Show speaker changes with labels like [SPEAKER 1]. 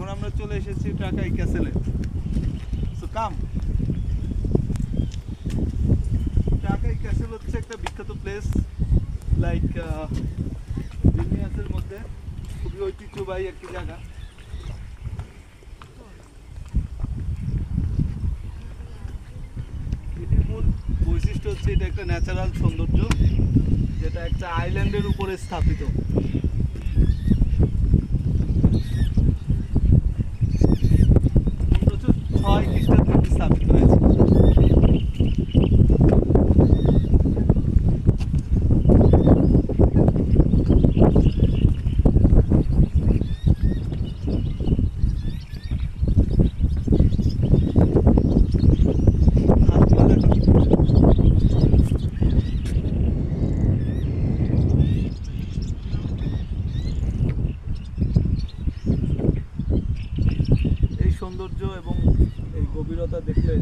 [SPEAKER 1] এখন আমরা চলে এসেছি টাকাই ক্যাসেলে। সো কাম। টাকাই ক্যাসেল হচ্ছে একটা বিখ্যাত প্লেস, লাইক ভিলনিয়াসের মধ্যে খুবই ঐতিহ্যবাহী একটি জায়গা। এটির মূল বৈশিষ্ট্য হচ্ছে এটা একটা ন্যাচারাল সৌন্দর্য, যেটা একটা আইল্যান্ডের উপরে স্থাপিত। খ্রিস্টাব্দে স্থাপিত হয়েছে। সৌন্দর্য এবং এই গভীরতা দেখলে